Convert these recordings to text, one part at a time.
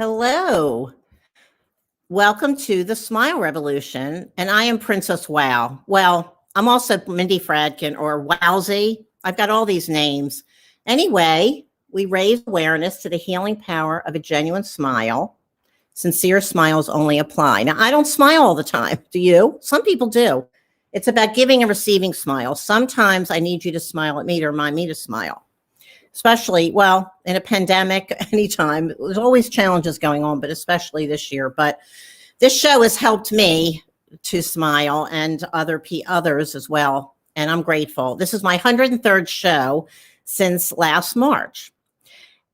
Hello. Welcome to the Smile Revolution, and I am Princess Wow. Well, I'm also Mindy Fradkin or Wowsy. I've got all these names. Anyway, we raise awareness to the healing power of a genuine smile. Sincere smiles only apply. Now, I don't smile all the time. Do you? Some people do. It's about giving and receiving smiles. Sometimes I need you to smile at me to remind me to smile. Especially, well, in a pandemic, anytime. There's always challenges going on, but especially this year. But this show has helped me to smile and others as well. And I'm grateful. This is my 103rd show since last March.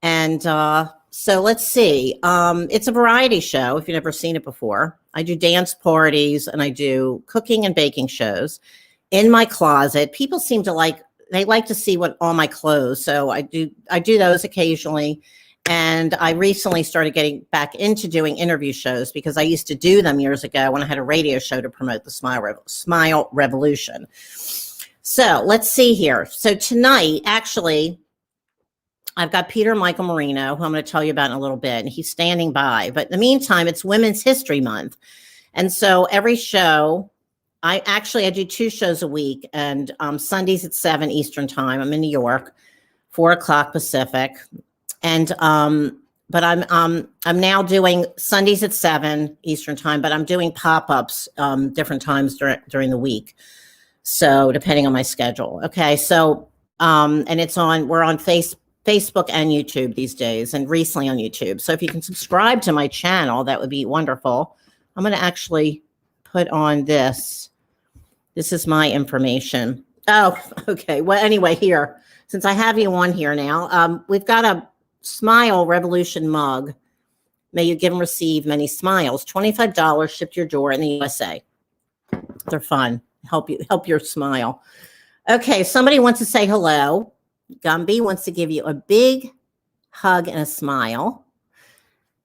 And so let's see. It's a variety show if you've never seen it before. I do dance parties and I do cooking and baking shows in my closet. People seem to they like to see what all my clothes. So I do those occasionally. And I recently started getting back into doing interview shows because I used to do them years ago when I had a radio show to promote the Smile Revolution. So let's see here. So tonight, actually, I've got Michael Marino, who I'm going to tell you about in a little bit, and he's standing by. But in the meantime, it's Women's History Month. And so every show, I do 2 shows a week, and Sundays at 7 Eastern time. I'm in New York, 4 o'clock Pacific. And but I'm now doing Sundays at 7 Eastern time, but I'm doing pop-ups different times during the week. So depending on my schedule. Okay. So and we're on Facebook and YouTube these days, and recently on YouTube. So if you can subscribe to my channel, that would be wonderful. I'm going to actually put on this. This is my information. Oh, okay. Well, anyway, here, since I have you on here now, we've got a Smile Revolution mug. May you give and receive many smiles. $25 shipped to your door in the USA. They're fun. Help your smile. Okay, somebody wants to say hello. Gumby wants to give you a big hug and a smile.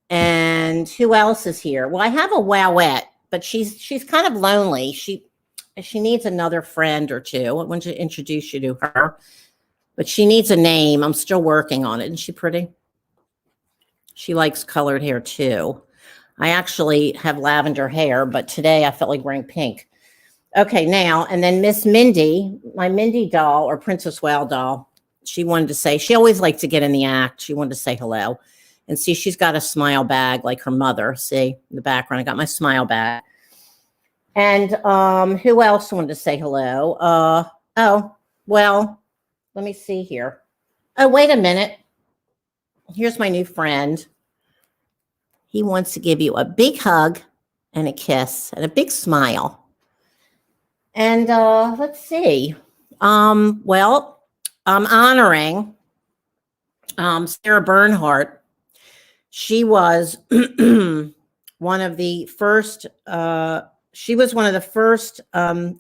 And who else is here? Well, I have a Wowette, but she's kind of lonely. She needs another friend or two. I want to introduce you to her, but she needs a name. I'm still working on it. Isn't she pretty? She likes colored hair too. I actually have lavender hair, but today I felt like wearing pink. Okay, now, and then Miss Mindy, my Mindy doll or Princess Wow doll, she always liked to get in the act. She wanted to say hello. And see, she's got a smile bag like her mother. See, in the background, I got my smile bag. And who else wanted to say hello? Oh, well, let me see here. Oh, wait a minute. Here's my new friend. He wants to give you a big hug and a kiss and a big smile. And let's see. Well, I'm honoring Sarah Bernhardt. She was one of the first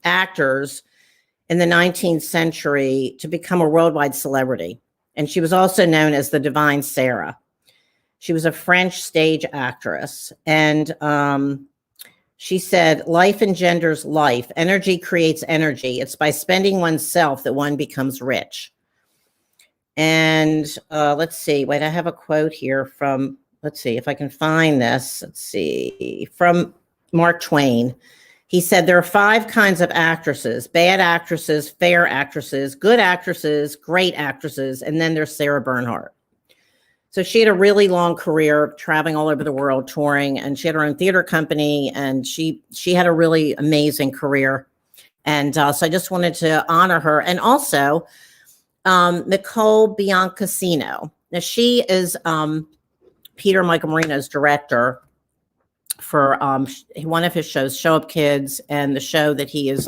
actors in the 19th century to become a worldwide celebrity. And she was also known as the Divine Sarah. She was a French stage actress. And she said, life engenders life. Energy creates energy. It's by spending oneself that one becomes rich. And let's see. Wait, I have a quote here from, let's see if I can find this. Let's see. From Mark Twain. He said, there are 5 kinds of actresses: bad actresses, fair actresses, good actresses, great actresses, and then there's Sarah Bernhardt. So she had a really long career traveling all over the world, touring, and she had her own theater company, and she had a really amazing career. And so I just wanted to honor her. And also Mccall Biancasino. Now she is Michael Marino's director for one of his shows, Show Up Kids, and the show that he is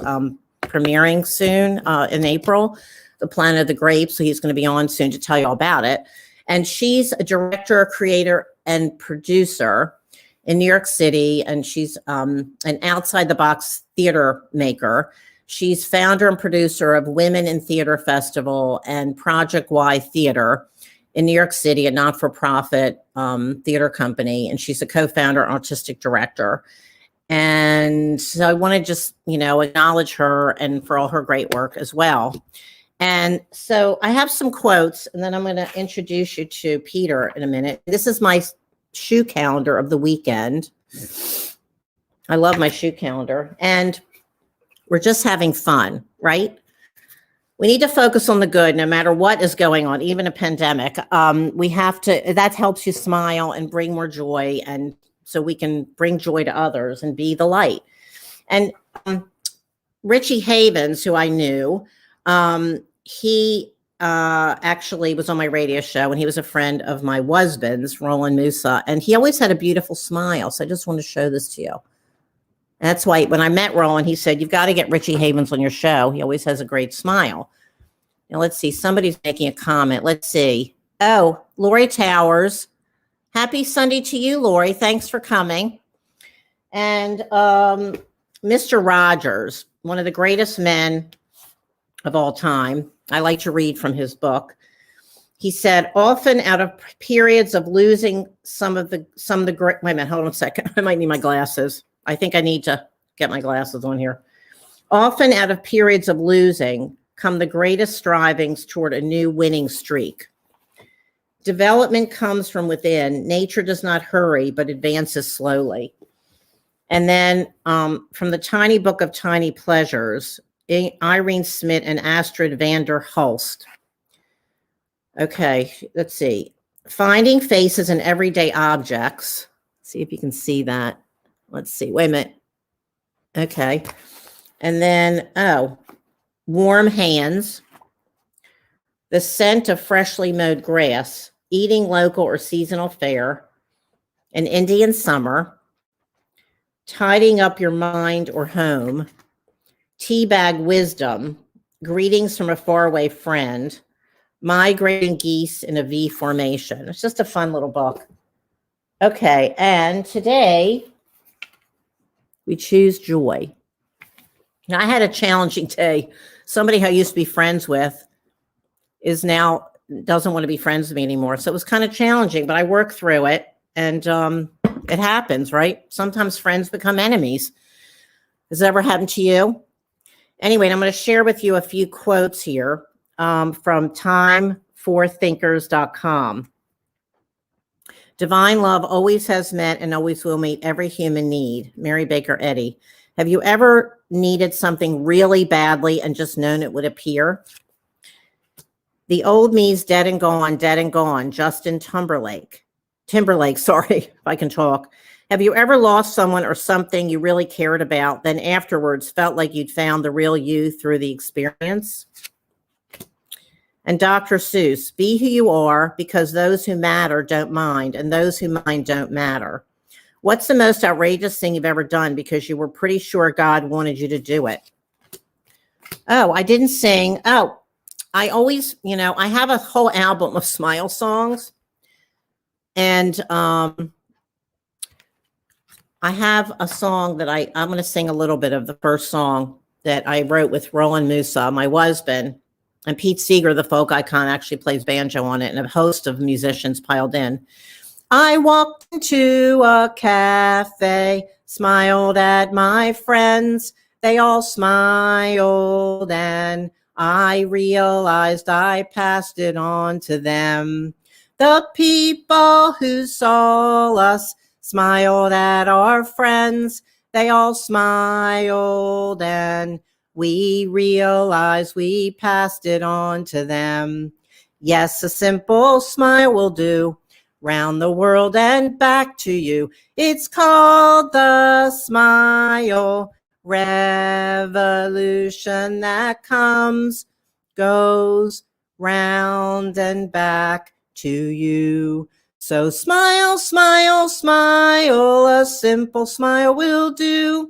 premiering soon in April, The Planet of the Grapes. So he's going to be on soon to tell you all about it. And she's a director, creator, and producer in New York City, and she's an outside-the-box theater maker. She's founder and producer of Women in Theater Festival and Project Y Theater in New York City, a not-for-profit theater company, and she's a co-founder and artistic director. And so I want to just, acknowledge her and for all her great work as well. And so I have some quotes, and then I'm going to introduce you to Peter in a minute. This is my shoe calendar of the weekend. I love my shoe calendar. And we're just having fun, right? We need to focus on the good no matter what is going on, even a pandemic. We have to, that helps you smile and bring more joy. And so we can bring joy to others and be the light. And Richie Havens, who I knew, he actually was on my radio show, and he was a friend of my husband's, Roland Musa, and he always had a beautiful smile. So I just want to show this to you. And that's why when I met Roland, he said, you've got to get Richie Havens on your show. He always has a great smile. Now, let's see. Somebody's making a comment. Let's see. Oh, Lori Towers. Happy Sunday to you, Lori. Thanks for coming. And Mr. Rogers, one of the greatest men of all time. I like to read from his book. He said, often out of periods of losing some of the great, wait a minute, hold on a second. I might need my glasses. I think I need to get my glasses on here. Often out of periods of losing come the greatest strivings toward a new winning streak. Development comes from within. Nature does not hurry, but advances slowly. And then from the Tiny Book of Tiny Pleasures, Irene Smith and Astrid van der Hulst. Okay, let's see. Finding faces in everyday objects. See if you can see that. Let's see. Wait a minute. Okay. And then, warm hands. The scent of freshly mowed grass. Eating local or seasonal fare. An Indian summer. Tidying up your mind or home. Teabag wisdom. Greetings from a faraway friend. Migrating geese in a V formation. It's just a fun little book. Okay, and today we choose joy. Now, I had a challenging day. Somebody who I used to be friends with is now doesn't want to be friends with me anymore. So it was kind of challenging, but I worked through it, and it happens, right? Sometimes friends become enemies. Has that ever happened to you? Anyway, I'm going to share with you a few quotes here from timeforthinkers.com. Divine love always has met and always will meet every human need. Mary Baker Eddy. Have you ever needed something really badly and just known it would appear? The old me's dead and gone. Justin Timberlake, sorry, if I can talk. Have you ever lost someone or something you really cared about, then afterwards felt like you'd found the real you through the experience? And Dr. Seuss, be who you are, because those who matter don't mind, and those who mind don't matter. What's the most outrageous thing you've ever done because you were pretty sure God wanted you to do it? Oh, I didn't sing. Oh, I always, I have a whole album of smile songs. And I have a song that I'm going to sing a little bit of the first song that I wrote with Roland Musa, my husband. And Pete Seeger, the folk icon, actually plays banjo on it, and a host of musicians piled in. I walked into a cafe, smiled at my friends. They all smiled, and I realized I passed it on to them. The people who saw us smiled at our friends. They all smiled, and we realized we passed it on to them. Yes, a simple smile will do. Round the world and back to you. It's called the smile revolution that comes, goes round and back to you. So smile, smile, smile. A simple smile will do.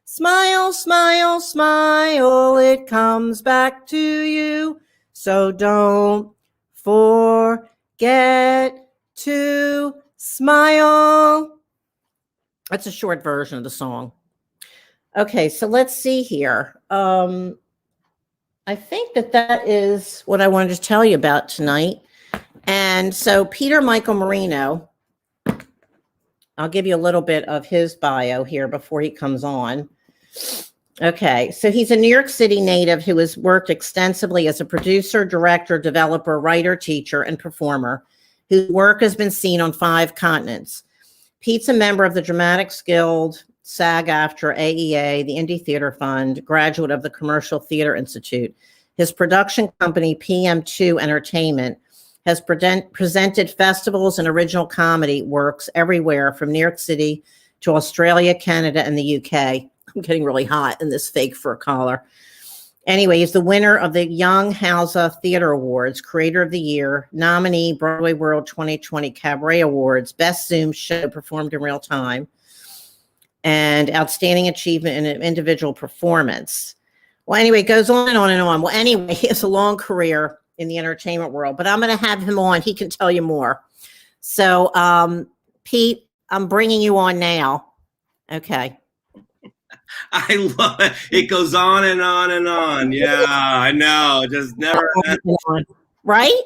Smile, smile, smile, it comes back to you. So don't forget to smile. That's a short version of the song. Okay, so let's see here. I think that is what I wanted to tell you about tonight. And so Michael Marino, I'll give you a little bit of his bio here before he comes on. Okay, so he's a New York City native who has worked extensively as a producer, director, developer, writer, teacher, and performer. whose work has been seen on 5 continents. Pete's a member of the Dramatics Guild, SAG-AFTRA, AEA, the Indie Theater Fund, graduate of the Commercial Theater Institute. His production company, PM2 Entertainment, has presented festivals and original comedy works everywhere from New York City to Australia, Canada, and the UK. I'm getting really hot in this fake fur collar. Anyway, he's the winner of the Young Hausa Theater Awards, Creator of the Year, nominee Broadway World 2020 Cabaret Awards, Best Zoom Show Performed in Real Time, and Outstanding Achievement in an Individual Performance. Well, anyway, it goes on and on and on. Well, anyway, he has a long career in the entertainment world, but I'm going to have him on. He can tell you more. So, Pete, I'm bringing you on now. Okay. I love it. It goes on and on and on. Yeah, I know. Just never. Right?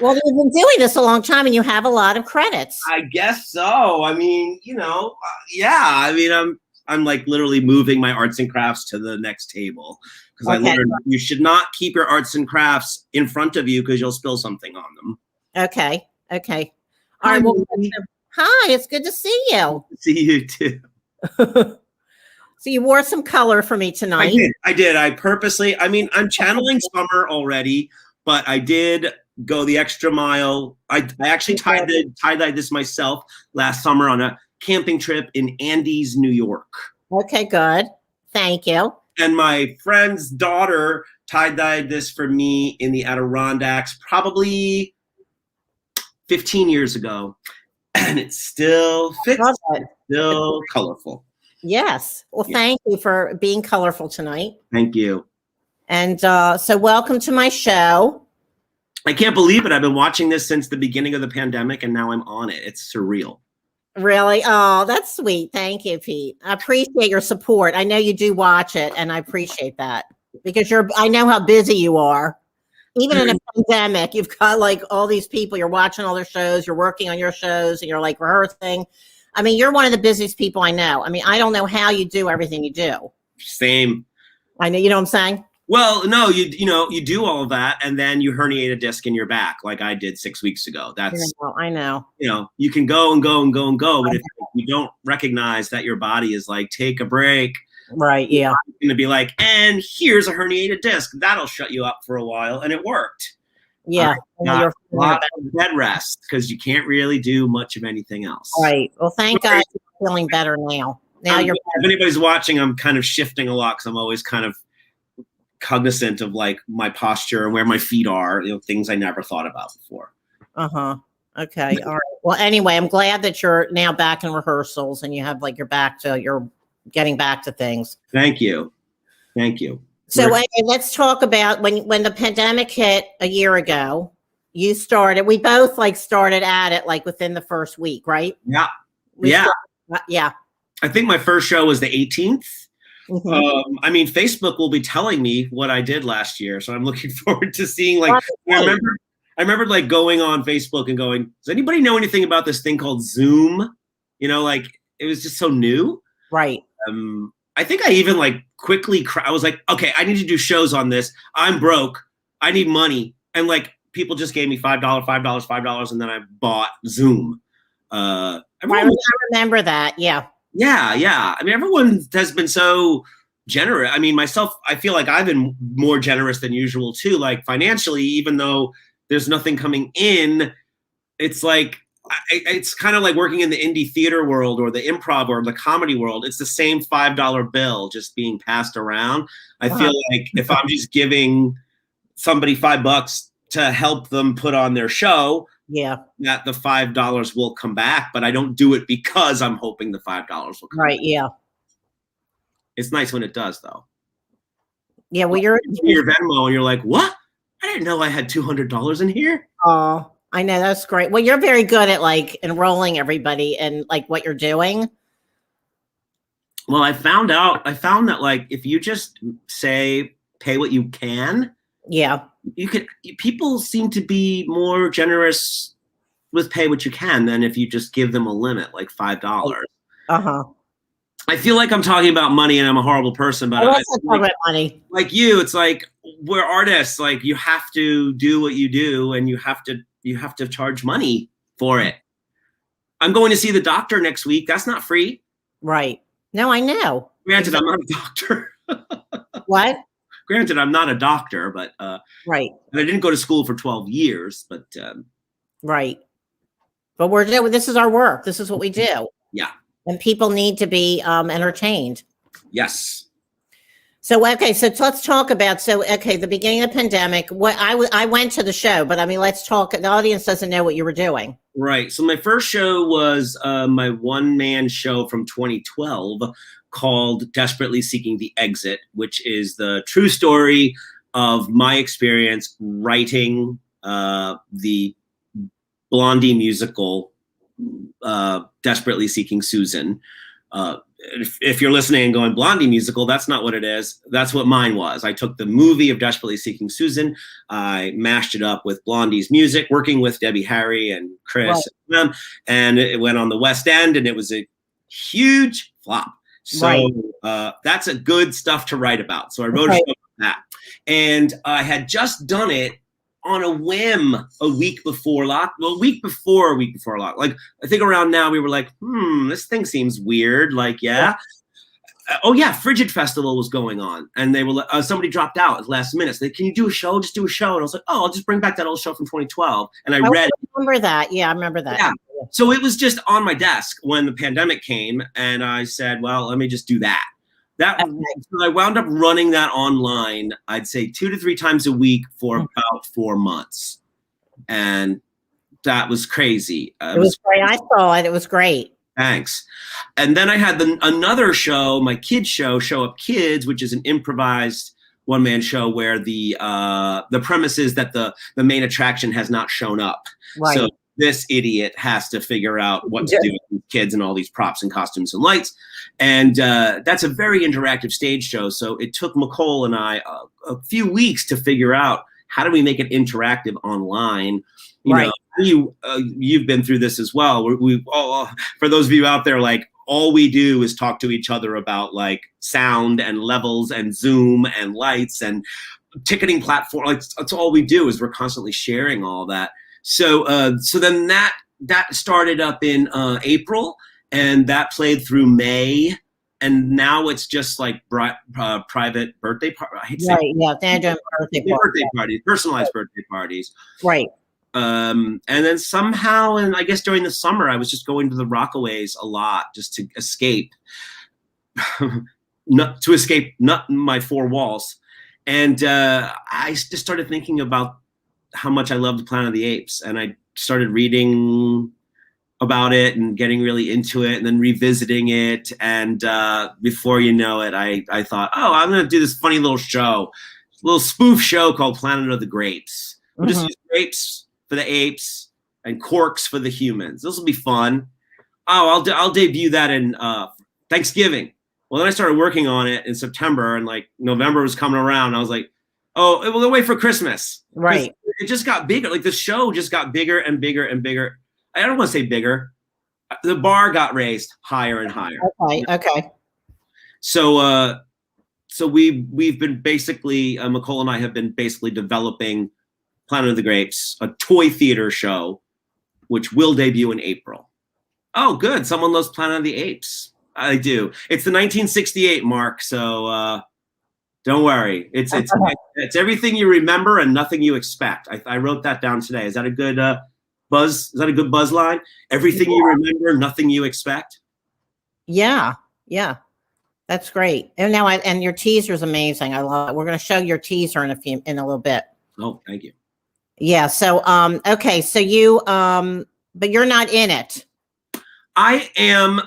Well, you've been doing this a long time and you have a lot of credits. I guess so. I mean, yeah. I mean, I'm like literally moving my arts and crafts to the next table because I learned you should not keep your arts and crafts in front of you because you'll spill something on them. Okay. All right. Well, hi, it's good to see you. See you too. So you wore some color for me tonight. I did. I purposely, I'm channeling summer already, but I did go the extra mile. I actually tie-dyed this myself last summer on a camping trip in Andes, New York. Okay, good. Thank you. And my friend's daughter tie-dyed this for me in the Adirondacks probably 15 years ago. And it still fits. Still colorful. Yes. Well, thank you for being colorful tonight. Thank you. And so welcome to my show. I can't believe it. I've been watching this since the beginning of the pandemic, and now I'm on it. It's surreal. Really? Oh, that's sweet. Thank you, Pete. I appreciate your support. I know you do watch it, and I appreciate that because I know how busy you are. Even in a pandemic, you've got like all these people, you're watching all their shows, you're working on your shows, and you're like rehearsing. I mean, you're one of the busiest people I know. I mean, I don't know how you do everything you do. Same. I know, you know what I'm saying? Well, no, you do all of that, and then you herniate a disc in your back, like I did 6 weeks ago. That's I know. You can go and go and go and go, but if you don't recognize that your body is like, take a break. Right. Yeah. It's going to be like, and here's a herniated disc. That'll shut you up for a while, and it worked. Yeah. Got a lot of bed rest because you can't really do much of anything else. Right. Well, thank God you're feeling better now. If anybody's watching, I'm kind of shifting a lot because I'm always kind of cognizant of like my posture and where my feet are, things I never thought about before. Okay. All right. Well, anyway, I'm glad that you're now back in rehearsals and you have like you're getting back to things. Thank you. So let's talk about when the pandemic hit a year ago, we both like started at it like within the first week, right? Yeah. Yeah. I think my first show was the 18th. Mm-hmm. Facebook will be telling me what I did last year. So I'm looking forward to seeing like, I remember like going on Facebook and going, does anybody know anything about this thing called Zoom? Like it was just so new. Right. I think I even like quickly, I was like, okay, I need to do shows on this. I'm broke. I need money. And like people just gave me $5. And then I bought Zoom. I remember that. Yeah. Yeah. I mean, everyone has been so generous. I mean, myself, I feel like I've been more generous than usual too. Like financially, even though there's nothing coming in, it's like, it's kind of like working in the indie theater world or the improv or the comedy world. It's the same $5 bill just being passed around. I feel like if I'm just giving somebody $5 to help them put on their show, that the $5 will come back, but I don't do it because I'm hoping the $5 will come back. Yeah. It's nice when it does though. Yeah, well, you're your Venmo and you're like, what? I didn't know I had $200 in here. Oh, I know, that's great. Well, you're very good at like enrolling everybody and like what you're doing. Well, I found that like if you just say pay what you can, people seem to be more generous with pay what you can than if you just give them a limit like $5. I feel like I'm talking about money and I'm a horrible person, but I talk about money. Like you, it's like we're artists. Like you have to do what you do, and you have to you have to charge money for it. I'm going to see the doctor next week. That's not free. Right. No, I know. Granted, I'm not a doctor. What? Granted, I'm not a doctor, but right. And I didn't go to school for 12 years, but right. But we're doing, this is our work. This is what we do. Yeah. And people need to be entertained. Yes. So, okay, so let's talk about, the beginning of the pandemic, what I went to the show, but I mean, let's talk, the audience doesn't know what you were doing. Right. So my first show was my one-man show from 2012 called Desperately Seeking the Exit, which is the true story of my experience writing the Blondie musical, Desperately Seeking Susan. If you're listening and going, Blondie musical, that's not what it is. That's what mine was. I took the movie of Desperately Seeking Susan, I mashed it up with Blondie's music, working with Debbie Harry and Chris, and it went on the West End, and it was a huge flop. So that's a good stuff to write about. So I wrote a show about that. And I had just done it on a whim a week before lock. Like, I think around now we were like, this thing seems weird. Like, oh yeah, Frigid Festival was going on, and they were somebody dropped out at the last minute. So they, can you do a show? Just do a show. And I was like, oh, I'll just bring back that old show from 2012. And I remember that. Yeah, I remember that. Yeah. So it was just on my desk when the pandemic came, and I said, well, let me just do that. So I wound up running that online, I'd say 2 to 3 times a week for about 4 months. And that was crazy. It was great. I saw it. It was great. Thanks. And then I had another show, my kids show, Show Up Kids, which is an improvised one-man show where the premise is that the main attraction has not shown up. Right. So this idiot has to figure out what to do with kids and all these props and costumes and lights. And that's a very interactive stage show. So it took Mccall and I a few weeks to figure out, how do we make it interactive online? You know, you've been through this as well. We for those of you out there, like, all we do is talk to each other about like sound and levels and Zoom and lights and ticketing platform. Like, that's all we do, is we're constantly sharing all that. So then that started up in April, and that played through May, and now it's just like private birthday party. I hate to say birthday parties, personalized birthday parties. Right. And then somehow, and I guess during the summer, I was just going to the Rockaways a lot just to escape, not my 4 walls. And I just started thinking about how much I loved Planet of the Apes, and I started reading about it and getting really into it, and then revisiting it. And before you know it, I thought, oh, I'm going to do this funny little show, little spoof show called Planet of the Grapes. We'll just use grapes for the apes and corks for the humans. This will be fun. Oh, I'll debut that in Thanksgiving. Well, then I started working on it in September, and like November was coming around. I was like, oh, we'll wait for Christmas. Right. It just got bigger. Like, the show just got bigger and bigger and bigger. I don't want to say bigger. The bar got raised higher and higher. Okay. So we've been basically, Mccall and I have been basically developing Planet of the Grapes, a toy theater show, which will debut in April. Oh, good. Someone loves Planet of the Apes. I do. It's the 1968 mark, so don't worry. It's everything you remember and nothing you expect. I wrote that down today. Is that a good buzz? Is that a good buzz line? Everything you remember, nothing you expect. Yeah. That's great. And now and your teaser is amazing. I love it. We're going to show your teaser in a little bit. Oh, thank you. Yeah. So okay. So you but you're not in it. I am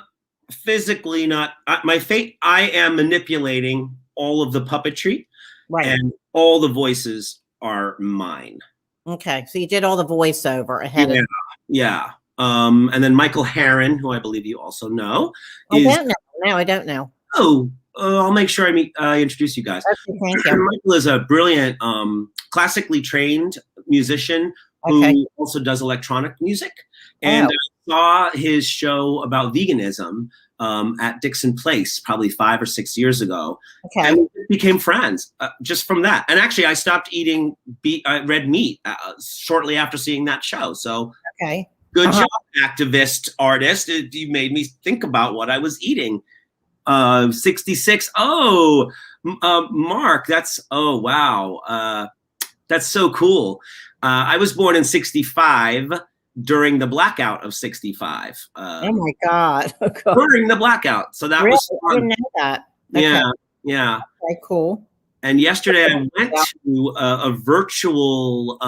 physically not. My fate. I am manipulating all of the puppetry, right? And all the voices are mine. Okay, so you did all the voiceover ahead of. Yeah. And then Michael Herron, who I believe you also know. I don't know. No, I don't know. Oh, I'll make sure I introduce you guys. Okay, thank you. Michael is a brilliant, classically trained musician who also does electronic music. And saw his show about veganism at Dixon Place probably 5 or 6 years ago. Okay. And we became friends just from that. And actually, I stopped eating red meat shortly after seeing that show. So Okay. good job, activist artist. You made me think about what I was eating. 66. Oh, Mark, oh, wow. That's so cool. I was born in 65 during the blackout of 65. Oh my God. During the blackout. So that Really? was fun. I didn't know that. Okay. Yeah. Yeah. Okay, cool. And yesterday I went to a virtual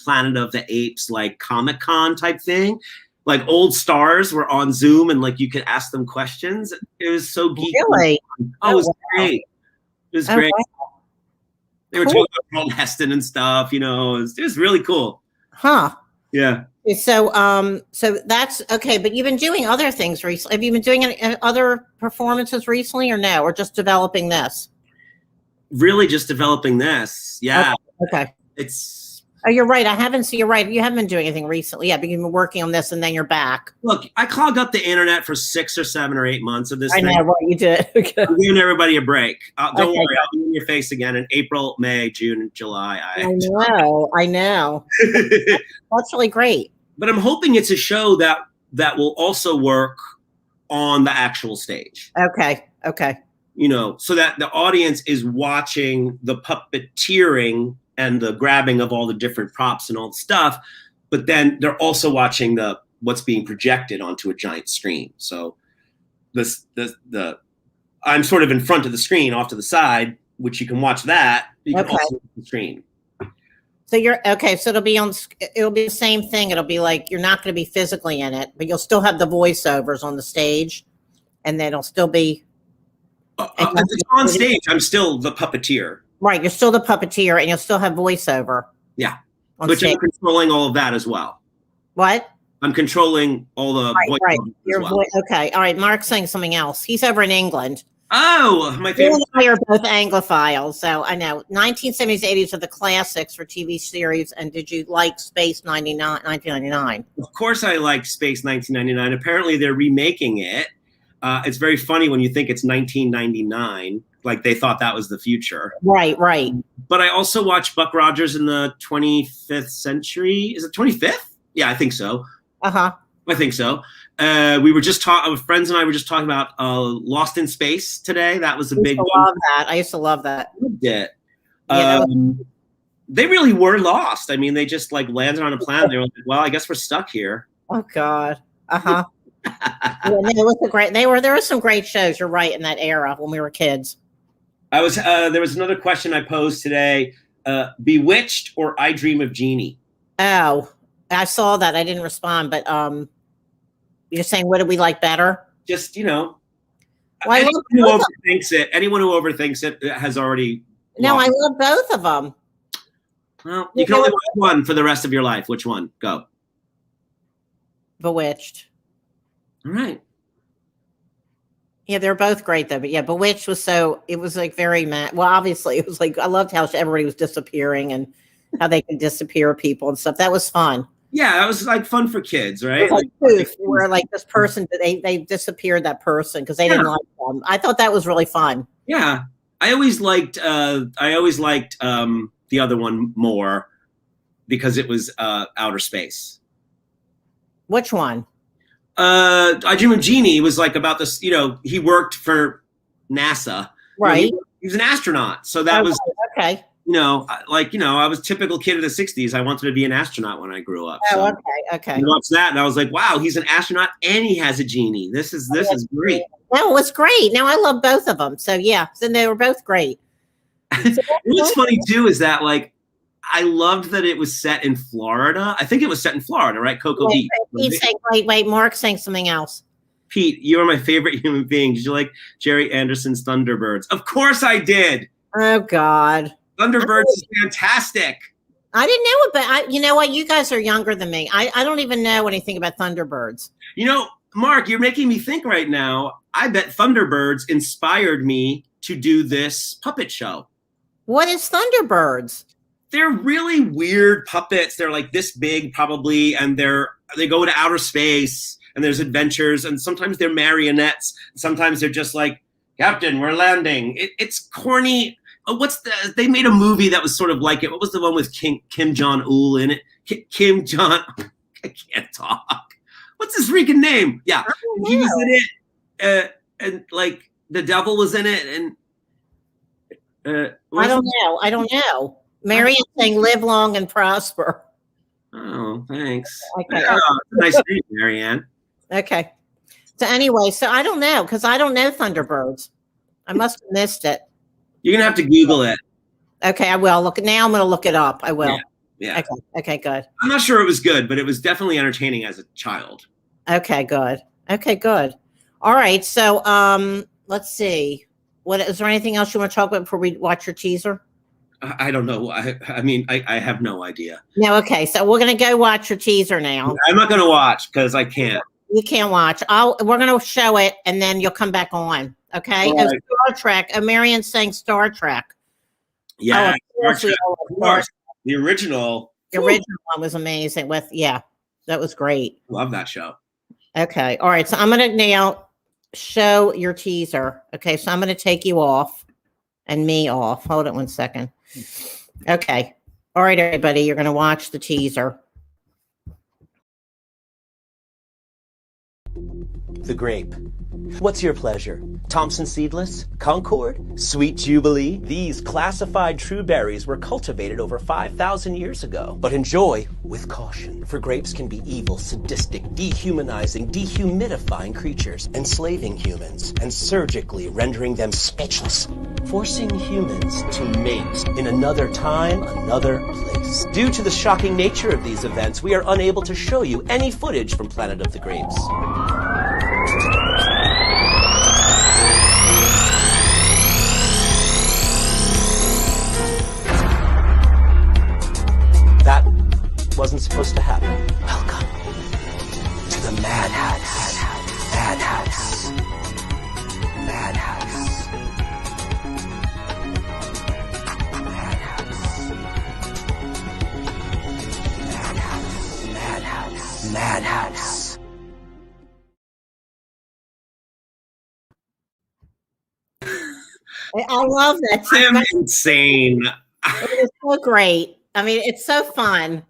Planet of the Apes, like Comic-Con type thing. Like old stars were on Zoom and like you could ask them questions. It was so geeky. Really? Oh, it was great. It was great. Wow. They were talking about Heston and stuff, you know. It was really cool. Huh. Yeah. So that's okay, but you've been doing other things recently. Have you been doing any other performances recently or no, or just developing this? Really just developing this. Yeah. Okay. It's Oh, you're right. I haven't seen. You're right. You haven't been doing anything recently. Yeah, but you've been working on this, and then you're back. Look, I clogged up the internet for 6 or 7 or 8 months of this I thing. know what you did. Okay. I'm giving everybody a break. Don't Okay, worry, I'll be in your face again in April, May, June, July. I know. That's really great. But I'm hoping it's a show that will also work on the actual stage. Okay. Okay. You know, so that the audience is watching the puppeteering and the grabbing of all the different props and all the stuff, but then they're also watching what's being projected onto a giant screen. So I'm sort of in front of the screen, off to the side, which you can watch that. You can also watch the screen. So you're okay. So it'll be the same thing. It'll be like you're not going to be physically in it, but you'll still have the voiceovers on the stage, and then it'll still be. It's on stage. I'm still the puppeteer. Right, you're still the puppeteer, and you'll still have voiceover. Yeah, which I'm controlling all of that as well. What? I'm controlling all the voiceovers as well. Okay, all right. Mark's saying something else. He's over in England. Oh, my favorite. You and I are both Anglophiles, so I know 1970s, 80s are the classics for TV series. And did you like Space 1999? Of course, I liked Space 1999. Apparently, they're remaking it. It's very funny when you think it's 1999, like they thought that was the future. Right, right. But I also watched Buck Rogers in the 25th century. Is it 25th? Yeah, I think so. Uh-huh. I think so. We were just talking, friends and I were just talking about Lost in Space today. That was a big one. I used to love that. Yeah. They really were lost. I mean, they just like landed on a planet. They were like, well, I guess we're stuck here. Oh, God. Uh-huh. There were some great shows. You're right, in that era when we were kids. There was another question I posed today: Bewitched or I Dream of Jeannie? Oh, I saw that. I didn't respond, but you're saying what do we like better? Just anyone Well, anyone who overthinks it has already. No, I love both of them. Well, you can only watch one for the rest of your life. Which one? Go. Bewitched. All right. Yeah, they're both great though. But yeah, Bewitched it was like very well, obviously it was like I loved how everybody was disappearing and how they could disappear people and stuff. That was fun. Yeah, that was like fun for kids, right? Where like this person they disappeared that person because they didn't like them. I thought that was really fun. Yeah. I always liked the other one more because it was outer space. Which one? I Dream of Jeannie was like about this, he worked for NASA. Right. He was an astronaut. So that was okay. I was a typical kid of the 60s. I wanted to be an astronaut when I grew up. Oh, so okay. I watched that and I was like, wow, he's an astronaut and he has a genie. This is great. No, it was great. Now I love both of them. So yeah, then they were both great. What's funny too is that like I loved that it was set in Florida. I think it was set in Florida, right? Cocoa Beach. Pete's saying, wait, Mark's saying something else. Pete, you are my favorite human being. Did you like Jerry Anderson's Thunderbirds? Of course I did. Oh, God. Thunderbirds is fantastic. I didn't know it, but you know what? You guys are younger than me. I don't even know anything about Thunderbirds. Mark, you're making me think right now. I bet Thunderbirds inspired me to do this puppet show. What is Thunderbirds? They're really weird puppets. They're like this big probably, and they go to outer space. and there's adventures, and sometimes they're marionettes. Sometimes they're just like, Captain, we're landing. It's corny. They made a movie that was sort of like it. What was the one with Kim Jong-il in it? Kim Jong, I can't talk. What's his freaking name? Yeah, he was in it, and like the devil was in it, and I don't know. Marion saying, "Live long and prosper." Oh, thanks. Okay. Yeah, nice name, Marianne. Okay. So anyway, so I don't know because I don't know Thunderbirds. I must have missed it. You're gonna have to Google it. Okay, I will look. Now I'm going to look it up. I will. Yeah. Okay. Good. I'm not sure it was good, but it was definitely entertaining as a child. Okay. Good. All right. So let's see. What is there anything else you want to talk about before we watch your teaser? I don't know. I mean, I have no idea. No. Okay. So we're going to go watch your teaser now. I'm not going to watch because I can't. You can't watch. We're going to show it, and then you'll come back on. Okay. Right. Star Trek. Marion's saying Star Trek. Yeah. Of course. The original. The original one was amazing. That was great. Love that show. Okay. All right. So I'm going to now show your teaser. Okay. So I'm going to take you off and me off. Hold it 1 second. Okay. All right, everybody. You're going to watch the teaser. The grape. What's your pleasure? Thompson Seedless? Concord? Sweet Jubilee? These classified true berries were cultivated over 5,000 years ago. But enjoy with caution, for grapes can be evil, sadistic, dehumanizing, dehumidifying creatures, enslaving humans and surgically rendering them speechless, forcing humans to mate in another time, another place. Due to the shocking nature of these events, we are unable to show you any footage from Planet of the Grapes. That wasn't supposed to happen. Welcome to the Madhouse. Madhouse. Madhouse. Madhouse. Madhouse. Madhouse. Madhouse. I love that. I am insane. It is so great. I mean, it's so fun.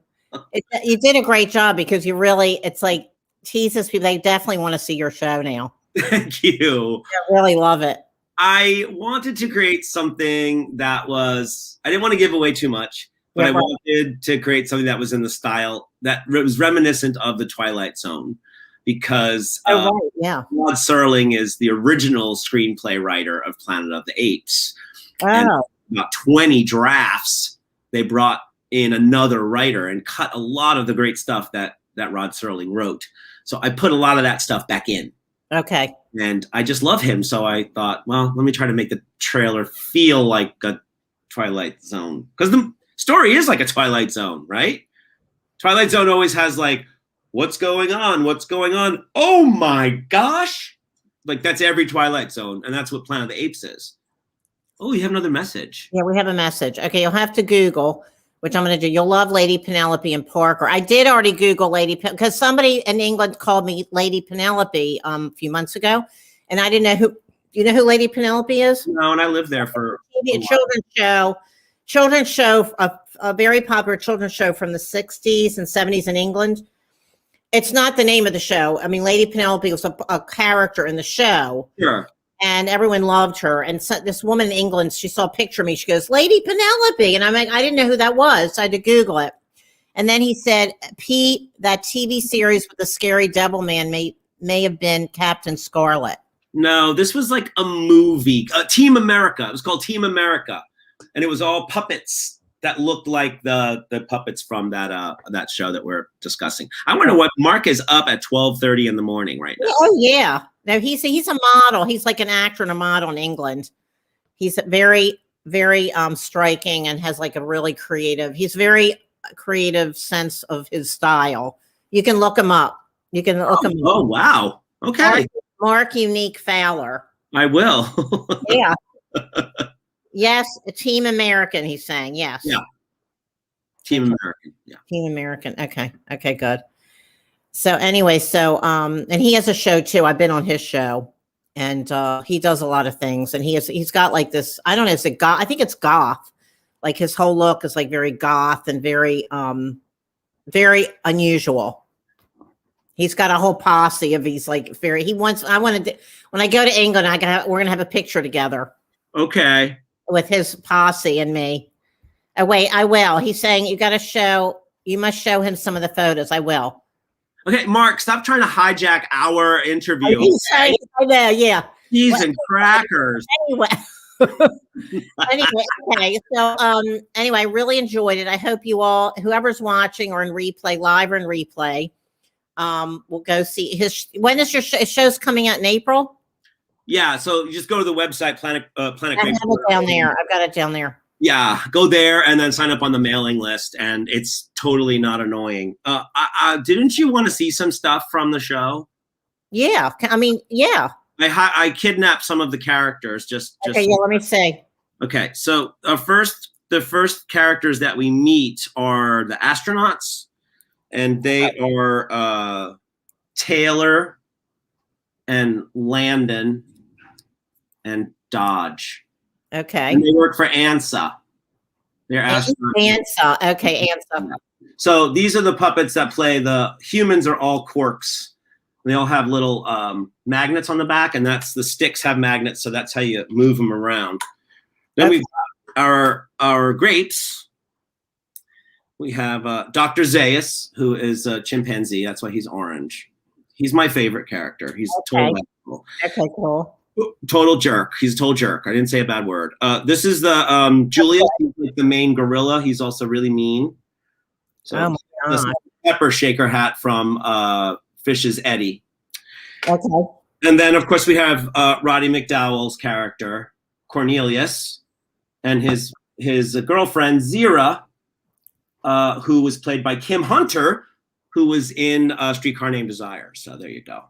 You did a great job because it's like teases people. They definitely want to see your show now. Thank you. I really love it. I wanted to create something that I didn't want to give away too much, but I wanted to create something that was in the style that was reminiscent of the Twilight Zone, because Rod Serling is the original screenplay writer of Planet of the Apes. Oh. And about 20 drafts, they brought in another writer and cut a lot of the great stuff that Rod Serling wrote. So I put a lot of that stuff back in. Okay. And I just love him. So I thought, well, let me try to make the trailer feel like a Twilight Zone. Because the story is like a Twilight Zone, right? Twilight Zone always has like, what's going on? What's going on? Oh my gosh. Like that's every Twilight Zone. And that's what Planet of the Apes is. Oh, you have another message. Yeah, we have a message. Okay, you'll have to Google, which I'm going to do. You'll love Lady Penelope and Parker. I did already Google because somebody in England called me Lady Penelope a few months ago, and I didn't know who. Do you know who Lady Penelope is? No, and I lived there for a children's show, a very popular children's show from the 60s and 70s in England. It's not the name of the show. I mean, Lady Penelope was a character in the show. Sure. And everyone loved her. And so this woman in England, she saw a picture of me. She goes, Lady Penelope. And I'm like, I didn't know who that was. So I had to Google it. And then he said, Pete, that TV series with the scary devil man may have been Captain Scarlet. No, this was like a movie, Team America. It was called Team America. And it was all puppets that looked like the puppets from that show that we're discussing. I wonder what Mark is up at 12:30 in the morning right now. Oh, yeah. No, he's a model. He's like an actor and a model in England. He's very, very striking and has like a really he's very creative sense of his style. You can look him up. Him up. Oh, wow. Okay. Mark Unique Fowler. I will. Yeah. Yes, a Team American, he's saying. Yes. Yeah. Team American. Yeah. Team American. Okay. Okay, good. So anyway, and he has a show too. I've been on his show, and he does a lot of things. And he's got like this. I don't know. Is it goth? I think it's goth. Like his whole look is like very goth and very very unusual. He's got a whole posse of he's like very. He wants. I wanted to, when I go to England. We're gonna have a picture together. Okay. With his posse and me. Oh wait, I will. He's saying you must show him some of the photos. I will. Okay, Mark, stop trying to hijack our interview. I know, yeah. Cheese and crackers. Anyway. Okay. So anyway, I really enjoyed it. I hope you all, whoever's watching or in replay, live or in replay, will go see when is your show's coming out in April? Yeah, so you just go to the website, Planet I have it down there. I've got it down there. Yeah, go there and then sign up on the mailing list, and it's totally not annoying. Didn't you want to see some stuff from the show? Yeah, I mean, yeah. I kidnapped some of the characters. Okay, yeah. Let me see. Okay, so the first characters that we meet are the astronauts, and they are Taylor and Landon and Dodge. Okay. And they work for ANSA. They're astronauts. ANSA. Okay, ANSA. So these are the puppets that play. The humans are all quirks. They all have little magnets on the back, and the sticks have magnets, so that's how you move them around. Then we've got our grapes. We have Dr. Zaius, who is a chimpanzee. That's why he's orange. He's my favorite character. He's totally cool. Okay, cool. Total jerk. He's a total jerk. I didn't say a bad word. This is the Julius, he's like the main gorilla. He's also really mean. So this pepper shaker hat from Fish's Eddie. Okay. And then of course we have Roddy McDowell's character, Cornelius, and his girlfriend Zira, who was played by Kim Hunter, who was in Streetcar Named Desire. So there you go.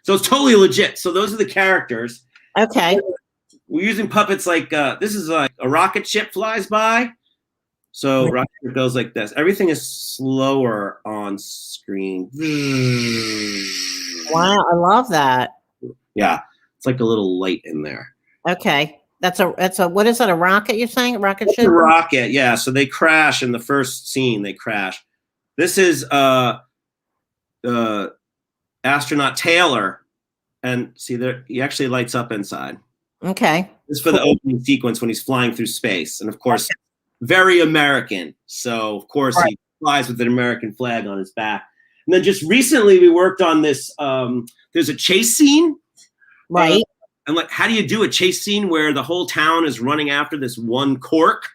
So it's totally legit. So those are the characters. Okay. We're using puppets like this is like a rocket ship flies by. So rocket ship goes like this. Everything is slower on screen. Wow, I love that. Yeah, it's like a little light in there. Okay. That's a what is that, a rocket you're saying? A rocket ship? A rocket, yeah. So they crash in the first scene, they crash. This is astronaut Taylor. And see there, he actually lights up inside. Okay. This is for the opening sequence when he's flying through space. And of course, very American. So of course he flies with an American flag on his back. And then just recently we worked on this, there's a chase scene. Right. And like, how do you do a chase scene where the whole town is running after this one cork?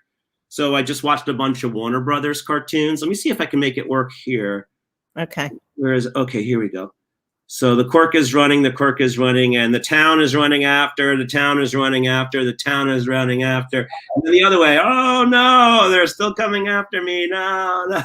So I just watched a bunch of Warner Brothers cartoons. Let me see if I can make it work here. Okay. Okay, here we go. So the cork is running, and the town is running after, the town is running after, the town is running after. And then the other way, oh no, they're still coming after me. No. Oh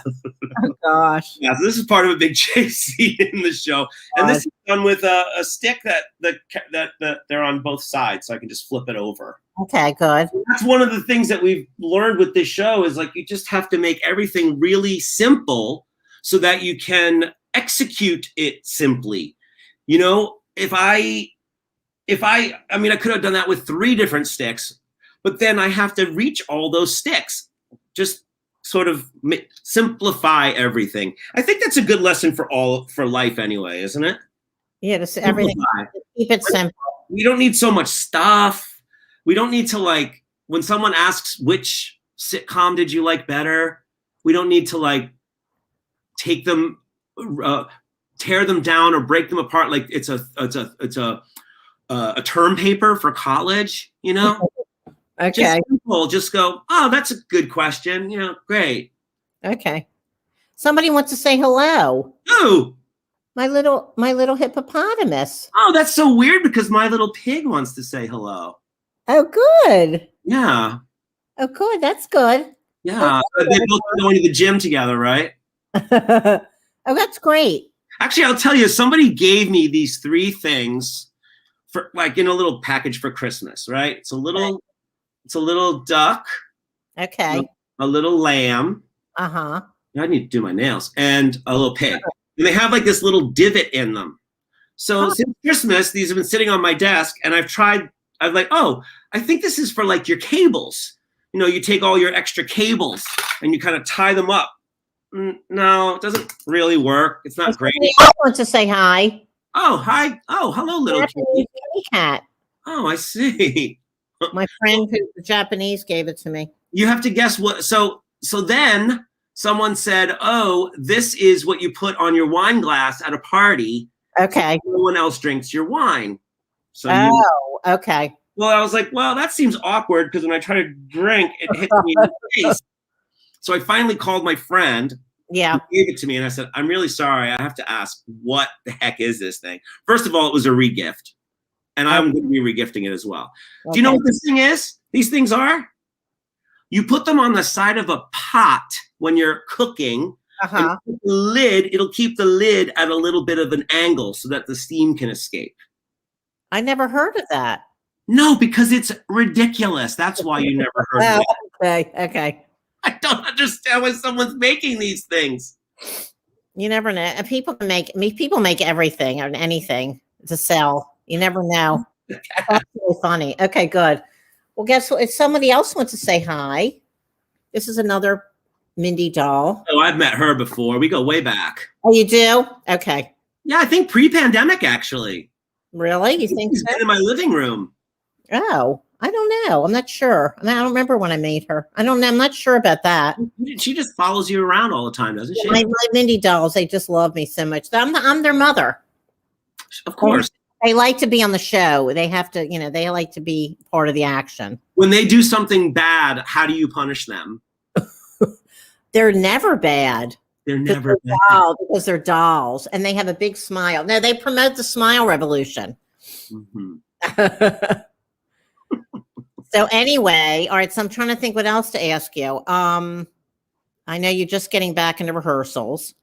gosh. Yeah, so this is part of a big chase scene in the show. And this is done with a stick that they're on both sides, so I can just flip it over. Okay, good. That's one of the things that we've learned with this show is like you just have to make everything really simple so that you can execute it simply. You know, I could have done that with 3 different sticks, but then I have to reach all those sticks. Just sort of simplify everything. I think that's a good lesson for life anyway, isn't it? Yeah, just everything. Keep it simple. We don't need so much stuff. We don't need to like, when someone asks which sitcom did you like better, we don't need to like take them, tear them down or break them apart like it's a term paper for college, you know? Okay. Just simple. Just go, oh, that's a good question. You know, great. Okay. Somebody wants to say hello. Who? My little hippopotamus. Oh, that's so weird because my little pig wants to say hello. Oh, good. Yeah. Oh, good. That's good. Yeah. They both going to the gym together, right? Oh, that's great. Actually, I'll tell you, somebody gave me these 3 things for like in a little package for Christmas, right? It's a little duck. Okay. A little lamb. Uh-huh. I need to do my nails. And a little pig. And they have like this little divot in them. So since Christmas, these have been sitting on my desk, and I'm like, oh, I think this is for like your cables. You know, you take all your extra cables and you kind of tie them up. No, it doesn't really work. It's not great. I want to say hi. Oh, hi. Oh, hello, little Japanese kitty cat. Oh, I see. My friend who's Japanese gave it to me. You have to guess what. So then someone said, oh, this is what you put on your wine glass at a party. Okay. So no one else drinks your wine. So okay. Well, I was like, well, that seems awkward because when I try to drink, it hits me in the face. So I finally called my friend. Yeah. He gave it to me, and I said, I'm really sorry. I have to ask, what the heck is this thing? First of all, it was a regift, and I'm going to be regifting it as well. Okay. Do you know what this thing is? These things are? You put them on the side of a pot when you're cooking. And the lid, it'll keep the lid at a little bit of an angle so that the steam can escape. I never heard of that. No, because it's ridiculous. That's why you never heard of it. Okay. I don't understand why someone's making these things. You never know. People make everything and anything to sell. You never know. That's really funny. Okay, good. Well, guess what? If somebody else wants to say hi, this is another Mindy doll. Oh, I've met her before. We go way back. Oh, you do? Okay. Yeah, I think pre-pandemic, actually. Really? You think she's been in my living room. Oh, I don't know. I'm not sure. I don't remember when I made her. I don't know. I'm not sure about that. She just follows you around all the time, doesn't she? My Mindy dolls, they just love me so much. I'm their mother. Of course. They like to be on the show. They have to, they like to be part of the action. When they do something bad, how do you punish them? They're never bad. They're never bad. Because they're dolls and they have a big smile. No, they promote the smile revolution. Mm-hmm. So anyway, all right. So I'm trying to think what else to ask you. I know you're just getting back into rehearsals.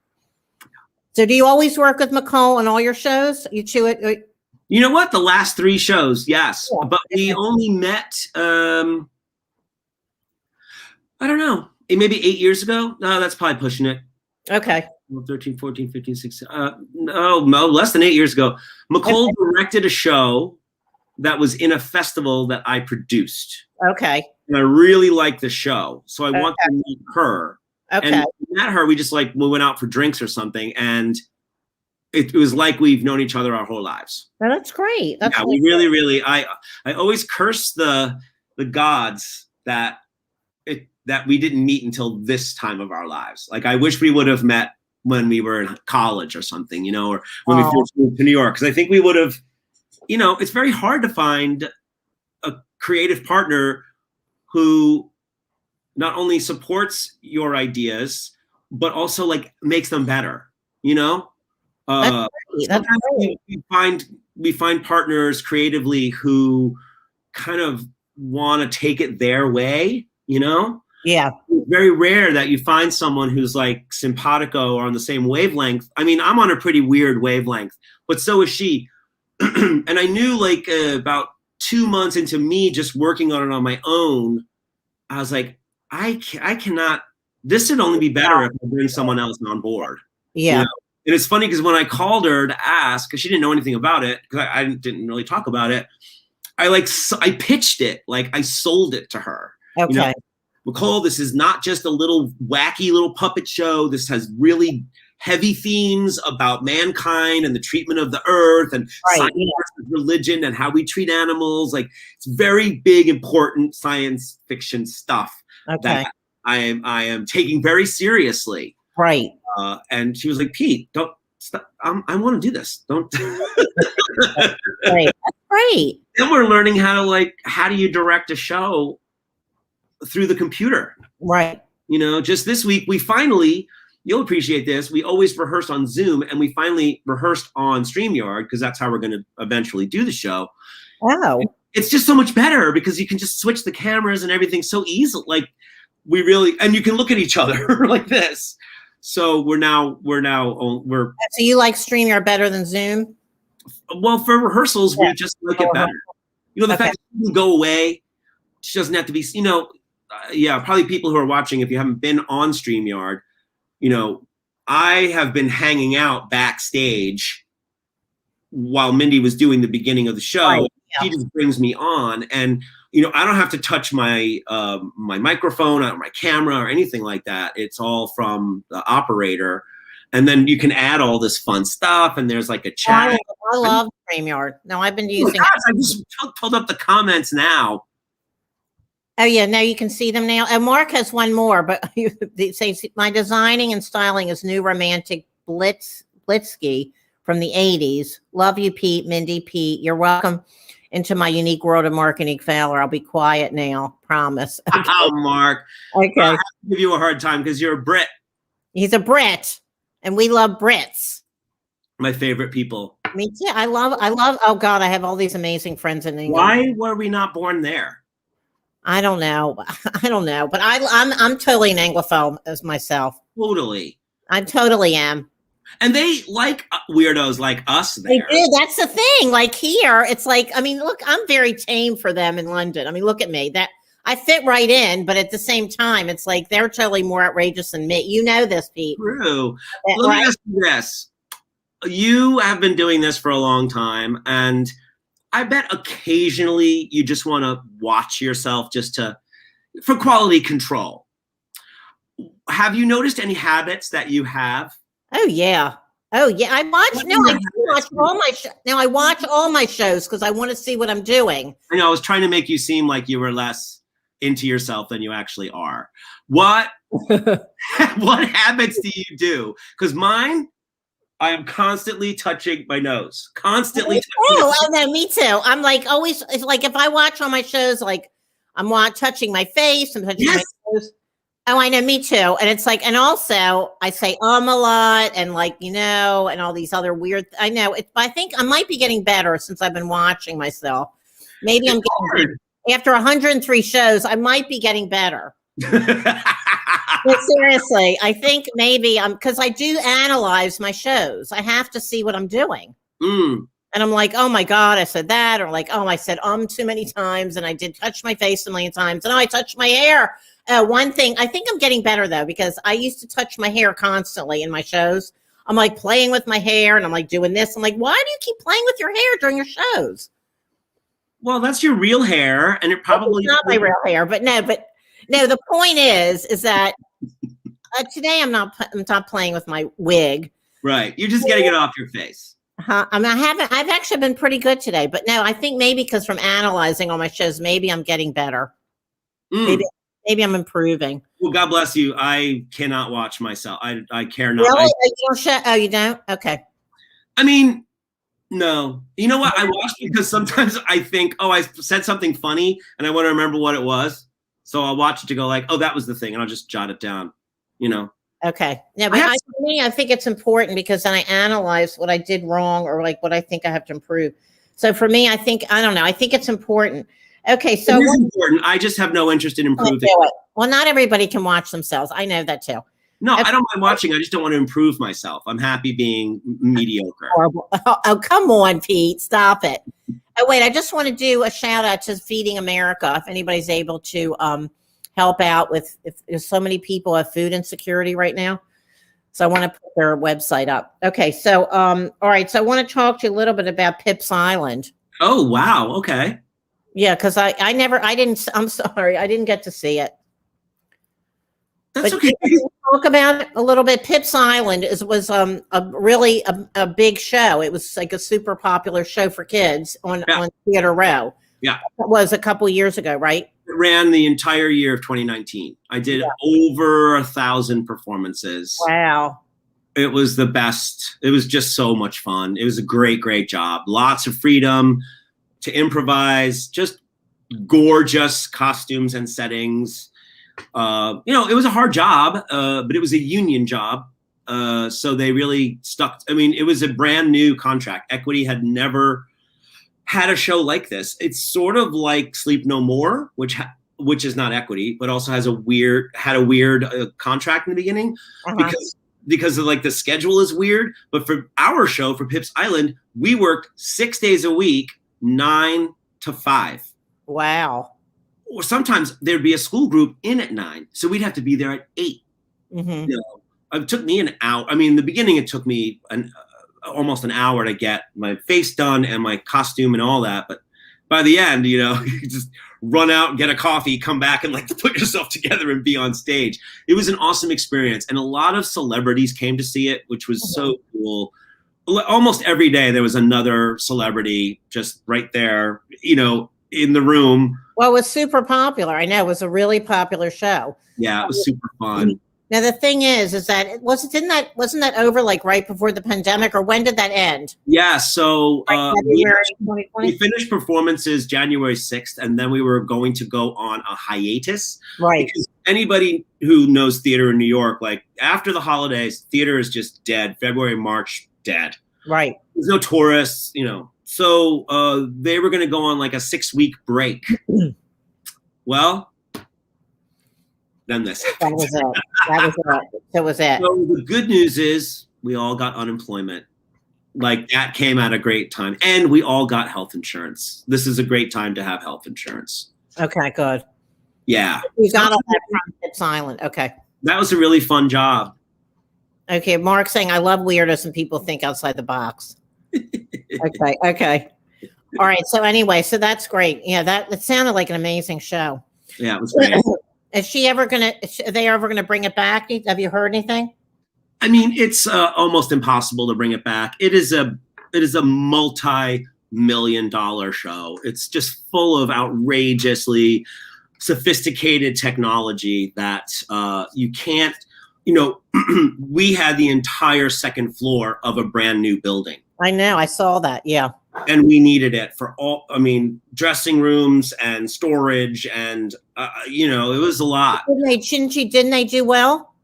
So do you always work with Mccall on all your shows? You chew it? You know what? The last 3 shows, yes. Yeah. But we only met, I don't know, maybe 8 years ago. No, that's probably pushing it. Okay. 13, 14, 15, 16. No, less than 8 years ago. Mccall directed a show that was in a festival that I produced. Okay. And I really liked the show. So I want to meet her. Okay. And we met her, we went out for drinks or something. And it was like we've known each other our whole lives. Oh, that's great. That's we really, I always curse the gods that we didn't meet until this time of our lives. Like, I wish we would have met when we were in college or something, or when we first moved to New York. Because I think we would have, it's very hard to find a creative partner who not only supports your ideas, but also makes them better, That's great. We find partners creatively who kind of want to take it their way, Yeah. It's very rare that you find someone who's simpatico or on the same wavelength. I mean, I'm on a pretty weird wavelength, but so is she. And I knew about 2 months into me just working on it on my own, I was like, I cannot, this should only be better if I bring someone else on board. Yeah. And it's funny because when I called her to ask, because she didn't know anything about it, because I didn't really talk about it, I pitched it, I sold it to her. Okay. Mccall, this is not just a little wacky little puppet show. This has really heavy themes about mankind and the treatment of the earth and science versus religion and how we treat animals. It's very big, important science fiction stuff that I am taking very seriously. Right. And she was like, Pete, don't stop. I want to do this. Don't. Right. That's great. Then we're learning how do you direct a show through the computer. Right. Just this week, you'll appreciate this. We always rehearse on Zoom, and we finally rehearsed on StreamYard because that's how we're going to eventually do the show. Wow. It's just so much better because you can just switch the cameras and everything so easily. And you can look at each other like this. So So you like StreamYard better than Zoom? Well, for rehearsals, we just like it better. The fact that you can go away, she doesn't have to be, probably people who are watching, if you haven't been on StreamYard, I have been hanging out backstage while Mindy was doing the beginning of the show. Right, yeah. She just brings me on, and I don't have to touch my my microphone or my camera or anything like that. It's all from the operator, and then you can add all this fun stuff. And there's like a chat. I love StreamYard. No, I've been using. Gosh, I just pulled up the comments now. Oh yeah, now you can see them now. And Mark has one more, but they say my designing and styling is new romantic blitzky from the 80s. Love you, Pete, Mindy, Pete. You're welcome into my unique world of marketing, Fowler. I'll be quiet now, promise. Okay. Oh, Mark. Okay. I have to give you a hard time because you're a Brit. He's a Brit, and we love Brits. My favorite people. Me too. I love, oh God, I have all these amazing friends in England. Why were we not born there? I don't know. But I'm totally an Anglophone as myself. Totally. I totally am. And they like weirdos like us there. They do. That's the thing. Like here, it's like, I mean, look, I'm very tame for them in London. I mean, look at me. That I fit right in, but at the same time, it's like they're totally more outrageous than me. You know this, Pete. True. Let me ask you this. You have been doing this for a long time, and I bet occasionally you just want to watch yourself just for quality control. Have you noticed any habits that you have? Oh yeah. I watch all my shows because I want to see what I'm doing. I was trying to make you seem like you were less into yourself than you actually are. What habits do you do? Because mine, I am constantly touching my nose. Constantly. Oh no, me too. I'm like always. It's like if I watch all my shows, like I'm touching my face, I'm touching my nose. Oh, I know, me too. And it's like, and also I say a lot, and like and all these other weird. I know it. I think I might be getting better since I've been watching myself. Maybe I'm getting after 103 shows. I might be getting better. But seriously, I think maybe because I do analyze my shows. I have to see what I'm doing. And I'm like, oh my God, I said that. Or like, oh, I said too many times. And I did touch my face a million times. And I touched my hair. One thing, I think I'm getting better though, because I used to touch my hair constantly in my shows. I'm like playing with my hair and I'm like doing this. I'm like, why do you keep playing with your hair during your shows? Well, that's your real hair. And it probably it's not my real hair, but no, the point is that today I'm not playing with my wig. Right. You're just getting it off your face. I mean, I've actually been pretty good today, but no, I think maybe because from analyzing all my shows, maybe I'm getting better. Maybe I'm improving. Well, God bless you. I cannot watch myself. I care not. Really? You don't? Okay. I mean, no. You know what? I watch because sometimes I think, I said something funny and I want to remember what it was. So I'll watch it to go like, that was the thing. And I'll just jot it down, Okay. Yeah, but for me, I think it's important because then I analyze what I did wrong or like what I think I have to improve. So for me, I think it's important. Okay, so it is important. I just have no interest in improving. Well, not everybody can watch themselves. I know that too. No, I don't mind watching. I just don't want to improve myself. I'm happy being mediocre. Horrible. Oh, come on, Pete. Stop it. Oh, wait, I just want to do a shout out to Feeding America. If anybody's able to help out with, if there's so many people have food insecurity right now. So I want to put their website up. Okay, so, all right. So I want to talk to you a little bit about Pips Island. Oh, wow. Okay. Yeah, because I'm sorry, I didn't get to see it. That's but okay. Talk about it a little bit. Pips Island was a really big show. It was like a super popular show for kids on Theater Row. Yeah. It was a couple years ago, right? It ran the entire year of 2019. I did over 1,000 performances. Wow. It was the best. It was just so much fun. It was a great, great job. Lots of freedom to improvise, just gorgeous costumes and settings. It was a hard job, but it was a union job. So they really stuck. I mean, it was a brand new contract. Equity had never had a show like this. It's sort of like Sleep No More, which is not Equity, but also had a weird contract in the beginning because of like the schedule is weird. But for our show, for Pips Island, we worked 6 days a week, 9 to 5. Wow. Or sometimes there'd be a school group in at 9, so we'd have to be there at 8. Mm-hmm. it took me an hour. I mean, in the beginning, it took me almost an hour to get my face done and my costume and all that. But by the end, you know, you just run out, get a coffee, come back and like put yourself together and be on stage. It was an awesome experience. And a lot of celebrities came to see it, which was so cool. Almost every day there was another celebrity just right there, you know, in the room. Well, it was super popular. I know it was a really popular show. Yeah, it was super fun. Now the thing is that wasn't that over like right before the pandemic, or when did that end? Yeah, so February we finished performances January 6th, and then we were going to go on a hiatus. Right. Because anybody who knows theater in New York, like after the holidays, theater is just dead. February, March, dead. Right. There's no tourists, you know. So they were going to go on like a 6-week break. Well, then this That was it. That was it. So the good news is we all got unemployment. Like that came at a great time. And we all got health insurance. This is a great time to have health insurance. Okay, good. Yeah. You got all that from Phipps Island. Okay. That was a really fun job. Okay, Mark saying I love weirdos and people think outside the box. Okay. All right. So anyway, so that's great. Yeah, that sounded like an amazing show. Yeah, it was great. Are they ever gonna bring it back? Have you heard anything? I mean, it's almost impossible to bring it back. It is a multi-million-dollar show. It's just full of outrageously sophisticated technology that you can't, you know, we had the entire second floor of a brand new building. I know, I saw that. Yeah. And we needed it for all, I mean, dressing rooms and storage and, you know, it was a lot. Didn't they do well?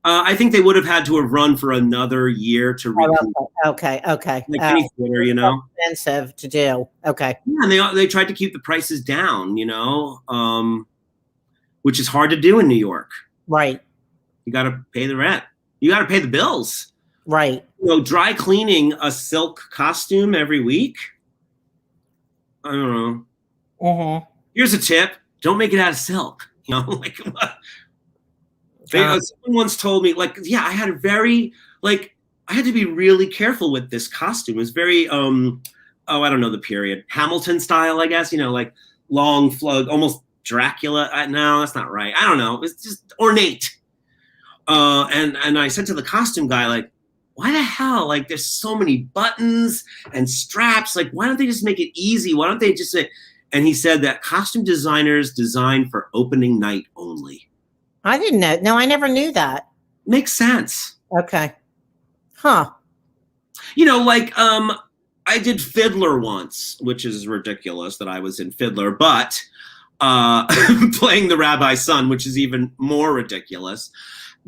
I think they would have had to have run for another year to recoup. Okay. Like any theater, you know. Expensive to do. Okay. Yeah, and they tried to keep the prices down, you know, which is hard to do in New York. Right. You got to pay the rent. You got to pay the bills. Right. You know, dry cleaning a silk costume every week. I don't know. Mm-hmm. Here's a tip: don't make it out of silk. You know, like someone once told me, like, yeah, I had to be really careful with this costume. It was very, I don't know the period, Hamilton style, I guess. You know, like long flug, almost Dracula. No, that's not right. I don't know. It's just ornate. And I said to the costume guy, like, why the hell? Like, there's so many buttons and straps. Like, why don't they just make it easy? Why don't they just say? And he said that costume designers design for opening night only. I didn't know. No, I never knew that. Makes sense. Okay. Huh. You know, like, I did Fiddler once, which is ridiculous that I was in Fiddler, but playing the rabbi's son, which is even more ridiculous.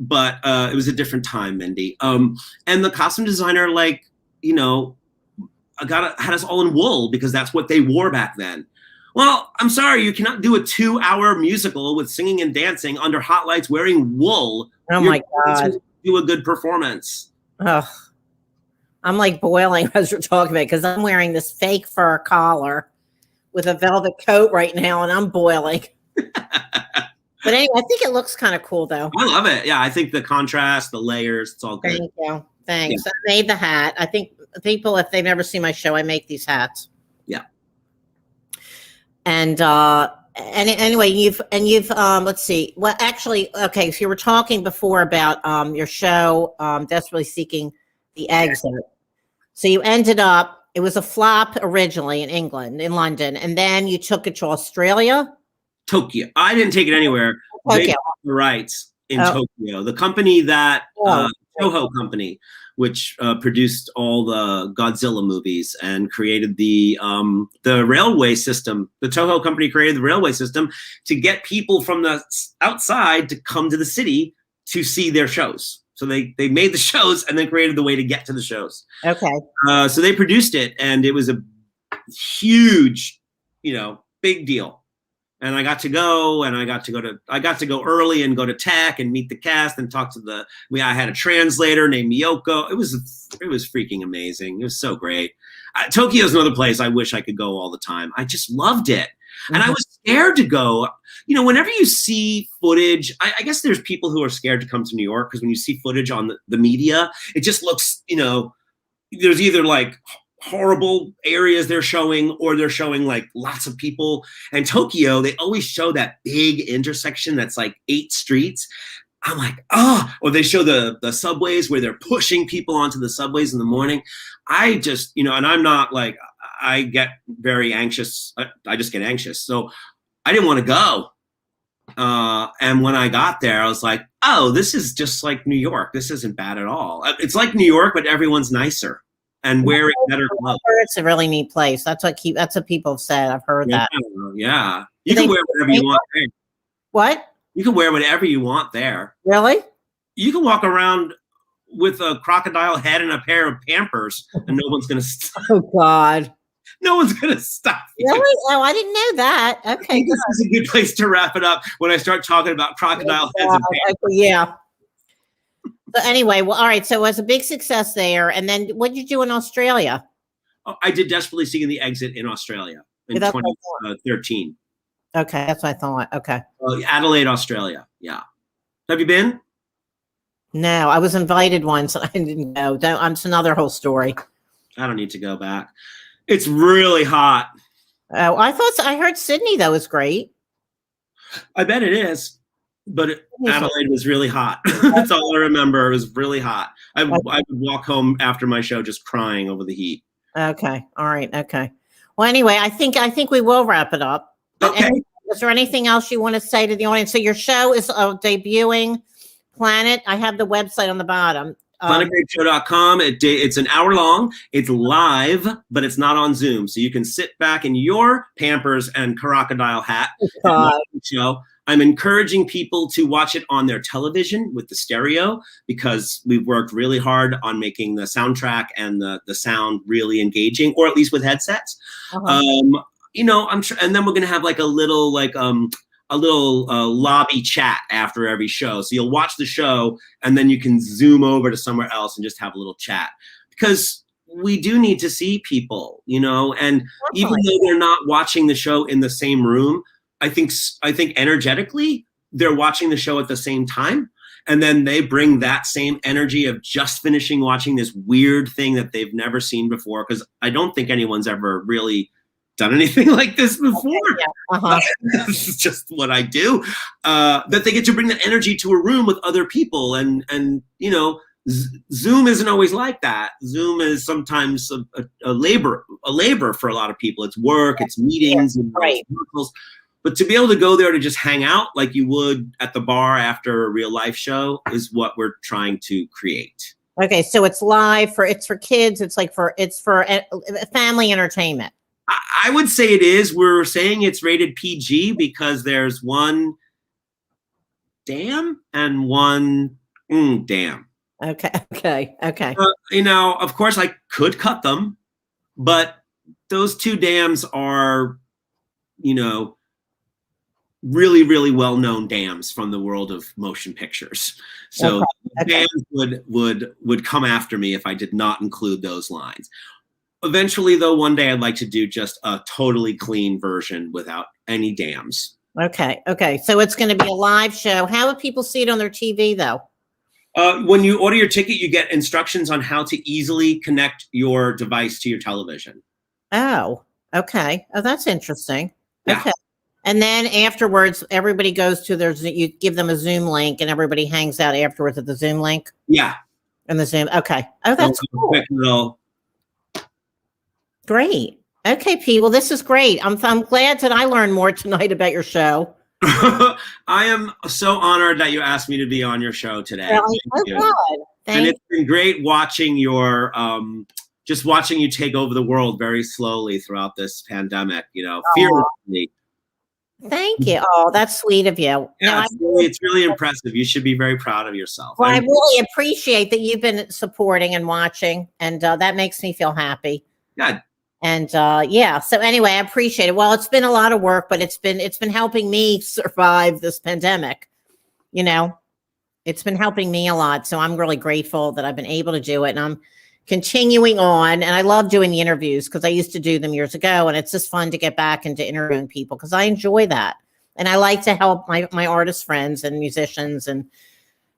But it was a different time, Mindy. And the costume designer, like, you know, had us all in wool because that's what they wore back then. Well, I'm sorry, you cannot do a 2-hour musical with singing and dancing under hot lights wearing wool. Oh my God. Do a good performance. Ugh. I'm like boiling as you're talking about it because I'm wearing this fake fur collar with a velvet coat right now and I'm boiling. But anyway, I think it looks kind of cool, though. I love it. Yeah, I think the contrast, the layers, it's all good. Thank you. Thanks. Yeah. I made the hat. I think people, if they've never seen my show, I make these hats. Yeah. And anyway, you've let's see. Well, actually, okay. So you were talking before about your show, Desperately Seeking the Exit. So you ended up. It was a flop originally in England, in London, and then you took it to Australia. Tokyo. I didn't take it anywhere. Okay. They bought the rights in Tokyo. The company that Toho company, which produced all the Godzilla movies and created the railway system. The Toho company created the railway system to get people from the outside to come to the city to see their shows. So they made the shows and then created the way to get to the shows. Okay. So they produced it, and it was a huge, you know, big deal. And I got to go, and I got to go early and go to tech and meet the cast and talk to I had a translator named Miyoko. It was freaking amazing. It was so great. Tokyo is another place I wish I could go all the time. I just loved it. Mm-hmm. And I was scared to go. whenever you see footage, I guess there's people who are scared to come to New York because when you see footage on the media, it just looks, there's either like horrible areas they're showing or they're showing like lots of people. And Tokyo, they always show that big intersection that's like 8 streets. I'm like, oh, or they show the subways where they're pushing people onto the subways in the morning. I just, and I'm not like, I get very anxious. I just get anxious. So I didn't want to go. And when I got there, I was like, oh, this is just like New York. This isn't bad at all. It's like New York, but everyone's nicer and wearing better clothes. It's a really neat place. That's what people have said. I've heard that. Yeah. You can wear whatever you want there. What? You can wear whatever you want there. Really? You can walk around with a crocodile head and a pair of Pampers and no one's going to stop. Oh, God. No one's going to stop you. Really? Oh, I didn't know that. Okay. This is a good place to wrap it up when I start talking about crocodile heads and Pampers. Yeah. So anyway, well, all right. So it was a big success there. And then what did you do in Australia? Oh, I did Desperately Seeking the Exit in Australia in 2013. Okay, that's what I thought. Okay. Adelaide, Australia. Yeah. Have you been? No, I was invited once and I didn't go. It's another whole story. I don't need to go back. It's really hot. Oh, I heard Sydney though is great. I bet it is, but Adelaide was really hot. That's all I remember. It was really hot. I would walk home after my show just crying over the heat. Okay. All right. Okay. Well, anyway, I think we will wrap it up. Okay. Is there anything else you want to say to the audience? So your show is debuting Planet. I have the website on the bottom. PlanetGreatShow.com. It's an hour long. It's live, but it's not on Zoom. So you can sit back in your Pampers and crocodile hat and watch the show. I'm encouraging people to watch it on their television with the stereo because we've worked really hard on making the soundtrack and the sound really engaging, or at least with headsets. I'm sure, and then we're gonna have like a little lobby chat after every show. So you'll watch the show and then you can zoom over to somewhere else and just have a little chat because we do need to see people, and definitely. Even though they're not watching the show in the same room, I think energetically they're watching the show at the same time. And then they bring that same energy of just finishing watching this weird thing that they've never seen before. Cause I don't think anyone's ever really done anything like this before. Yeah. This is just what I do. That they get to bring that energy to a room with other people, and Zoom isn't always like that. Zoom is sometimes a labor for a lot of people. It's work, it's meetings, and right. But to be able to go there to just hang out like you would at the bar after a real life show is what we're trying to create. Okay, so it's live it's for kids. It's for family entertainment. I would say it is. We're saying it's rated PG because there's one damn and one damn. Okay. Of course I could cut them, but those 2 dams are, really, really well-known dams from the world of motion pictures. So fans would come after me if I did not include those lines. Eventually, though, one day I'd like to do just a totally clean version without any dams. Okay. So it's going to be a live show. How would people see it on their TV, though? When you order your ticket, you get instructions on how to easily connect your device to your television. Oh, okay. Oh, that's interesting. Yeah. Okay. And then afterwards, everybody goes to you give them a Zoom link and everybody hangs out afterwards at the Zoom link? Yeah. And the Zoom. Okay. Oh, that's cool. Quick little. Great. Okay, Pete. Well, this is great. I'm glad that I learned more tonight about your show. I am so honored that you asked me to be on your show today. Really? Oh, God. It's been great watching your just watching you take over the world very slowly throughout this pandemic, fearlessly. Thank you. Oh, that's sweet of you. Yeah, it's really impressive. You should be very proud of yourself. Well, I really appreciate that you've been supporting and watching, and that makes me feel happy. Yeah. And so anyway, I appreciate it. Well, it's been a lot of work, but it's been helping me survive this pandemic. It's been helping me a lot. So I'm really grateful that I've been able to do it, and I'm continuing on. And I love doing the interviews because I used to do them years ago, and it's just fun to get back into interviewing people because I enjoy that. And I like to help my artist friends and musicians, and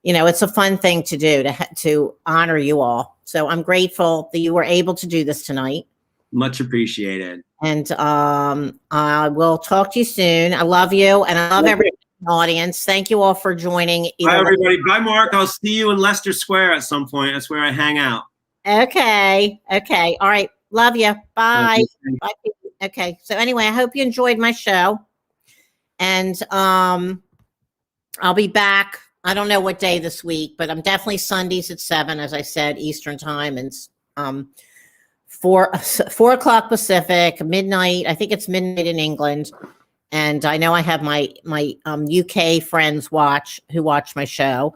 it's a fun thing to do to honor you all. So I'm grateful that you were able to do this tonight. Much appreciated. And I will talk to you soon. I love you, and I love everybody in the audience. Thank you all for joining. Bye, everybody. Bye, Mark. I'll see you in Leicester Square at some point. That's where I hang out. Okay. All right. Love you. Bye. Bye. Okay. So anyway, I hope you enjoyed my show, and I'll be back. I don't know what day this week, but I'm definitely Sundays at 7, as I said, Eastern time, and 4 o'clock Pacific, midnight. I think it's midnight in England. And I know I have my UK friends who watch my show.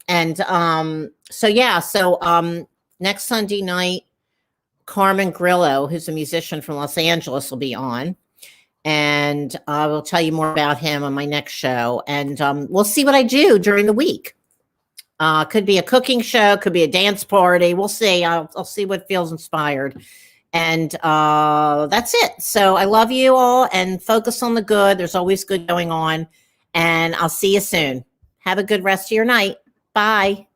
And so next Sunday night, Carmen Grillo, who's a musician from Los Angeles, will be on. And I will tell you more about him on my next show. And we'll see what I do during the week. Could be a cooking show, could be a dance party. We'll see. I'll see what feels inspired. And that's it. So I love you all, and focus on the good. There's always good going on. And I'll see you soon. Have a good rest of your night. Bye.